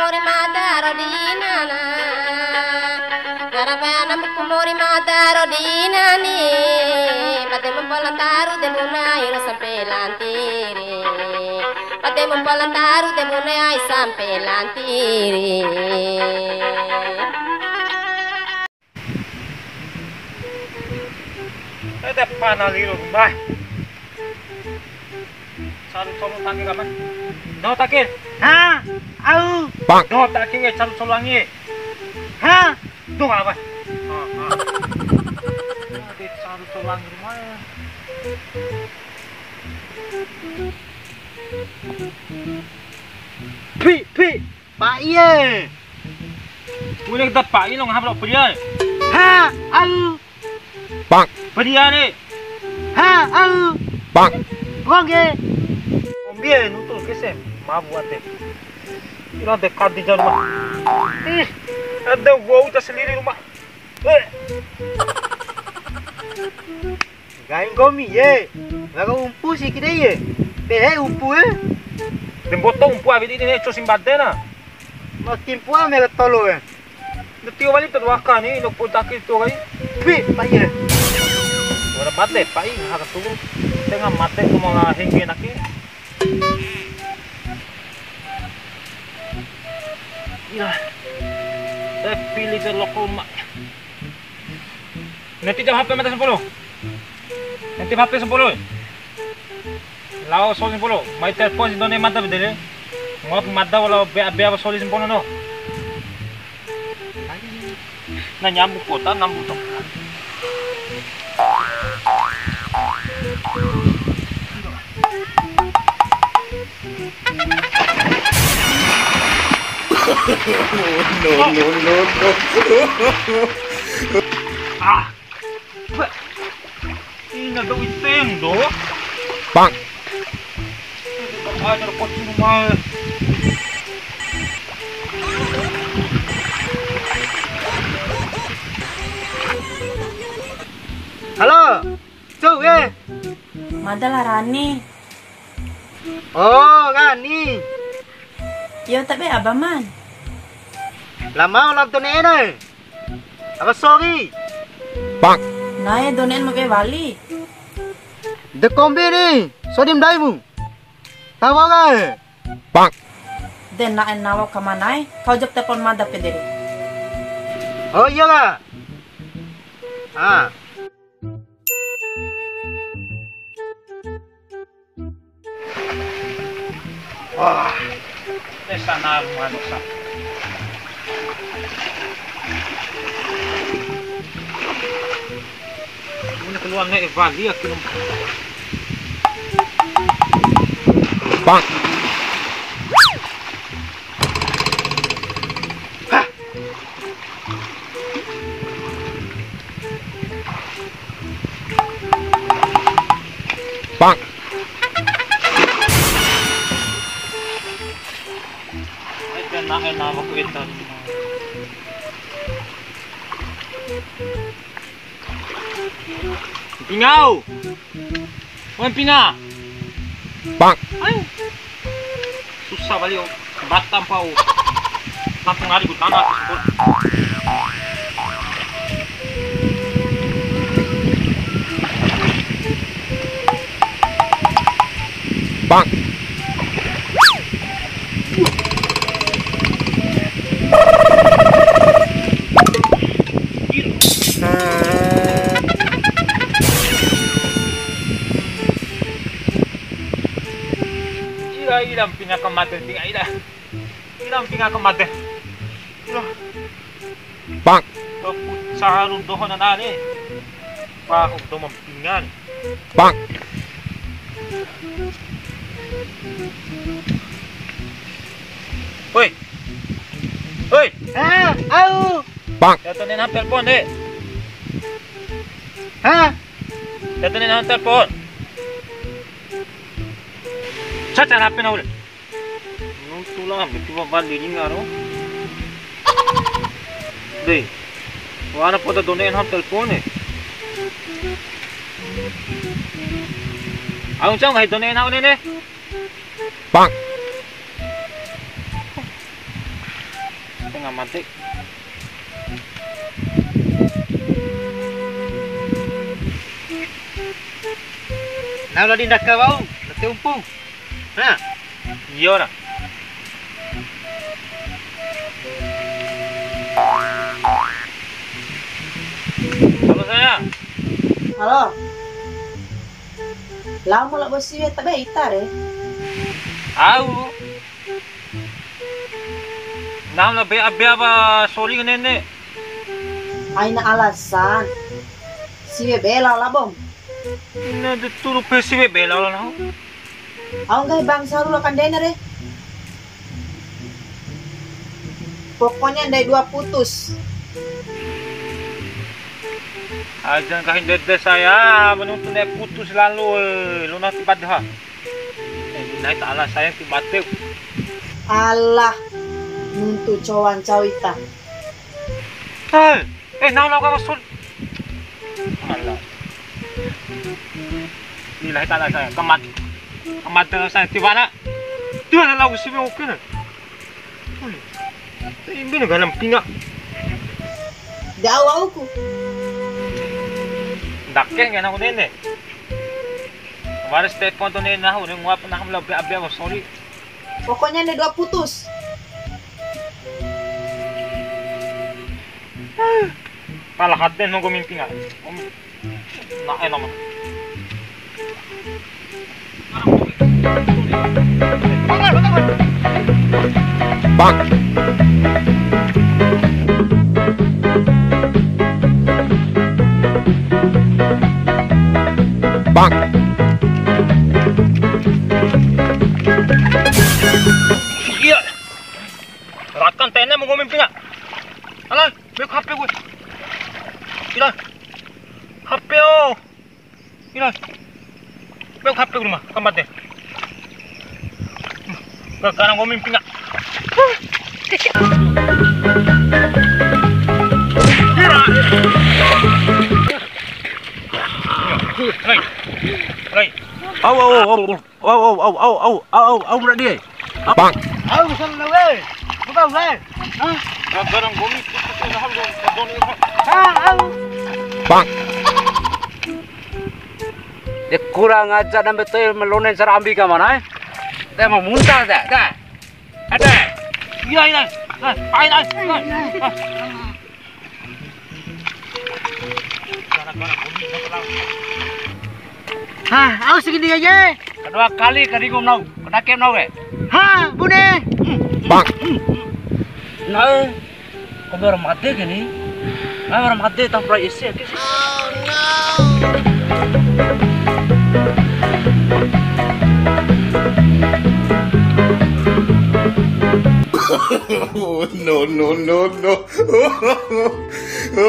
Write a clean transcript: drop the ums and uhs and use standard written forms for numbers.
kumori madaro dinana. Garabana kumori madaro dinani. Pate mempolantaru de munai ro sampai lantiri. Pate mempolantaru de munai sampai lantiri. Ada panaliro rumah. Solo tangi kaman. No takir. Ha? Au. Bang. No takir solo langi. Ha? Tuh apa? Ha. Ada solo langi rumah. Pi, Pak Iya. Boleh kita Pak Iya lo ngapa berian? Ha? Au. Bang. Berian ni. Ha? Au. Bang. Oke. Bien, nutul kesem, maaf buat deh. Ira dekat di jalan rumah. Ada wow tas sendiri rumah. Gain gomi ye, laga umpu sih kita ye. Behe umpu Dan botong umpu abis ini nih cosim badena. Makin puas mereka tolo Nanti awalnya terwakar nih, nak potak itu kali. Pak ye. Orang mate, Pak Ing harus tunggu. Tengah mate tu mau hengge naknya. Iya, saya pilih ke lokal mak. Nanti jam HP mata 10. Nanti HP 10. Lao sol 10. Mai telepon si done mata bedele. Ngok mata wala be sol 10 no. Na nyambuk kota nyambuk to. No. Ah. Ini ada item do. Bang. Ada pot rumah. Halo, cuk Madalah Rani. Oh, Rani. Yo tapi abah man. Lama ulang tu ni. Apa sorry? Bang. Naya donen mabe wali. The kombi ni, sodim daimu. Tahu kan? Bang. Den na nawa kamanay. Kau jok telepon mada pederi. Oh iya lah. Ah. Wah. Nesta na ano sa. Muna keluar na evali aqui no. Bang. Bang. Enak aku itu. Pingau. Pinga. Bang. Ayo. Susah balik Batam pau. Langsung hari ku tanah tersebut. Bang. Ilang pinakamatay tinga ilang pinakamatay Bang sa harong doon na nani pa kung tumampingan Bang Hoy Au Bang Dato na ng telepon Dato na ng telepon Chacha hanapin na ulit. Nung tulang, may pibabaliling nga, no? Hindi. Wala na po na doon na yun ang telepon, Ang siyang, kahit doon na yun ang unin, Bang! tengah mati. Nah, udah dindak ka bau, nanti umpung. Nah, Iya dah. Halo sayang. Halo. Lama mo lang bosi tabe itar eh. Au. Nam na be apa sorry ke nenek. Ay na alasan. Si Bella labom. Ini de turu pesi be bela lah na. Ako ngay bang saru kan dinner eh. Pokoknya dari 2 putus. Ajan kahin dede saya menuntun dia putus lalu luna tiba dah. Naik tak sayang tiba teu. Allah. Nuntu cawan cawita. Nah kau masuk. Allah. Nilai tak saya kemat dengan saya tiba nak. Tu ada lagu sih okey na. Ini ni galam pingak. Dawa aku. Dakeng kan aku nenek. Kemarin telepon tu nenek aku dia ngap nak lebih abia sorry. Pokoknya ada 2 putus. Kalah hati nunggu mimpi nggak? Nak enak. Bang. Bang. Iya. Rakan tenek mau mimpi nggak? Alah, bek HP gue. Ila. HP oh. Ila. Bek HP gue mah, kambat deh. Sekarang gue mimpi nggak? Rai. Au berani. Bang. au sana weh. Bukan weh. Sekarang gue mimpi Bang. Dia kurang ajar dan betul melonen cara ambil ke mana? Dia mau muntah dah. Dah. Ada. Iya. Ayo. Au segini aja. Kedua kali keringum nau. Kena kem nau ke? Bune. Bang. Nah, kau baru mati ke ni? Baru mati tak pernah isi. No.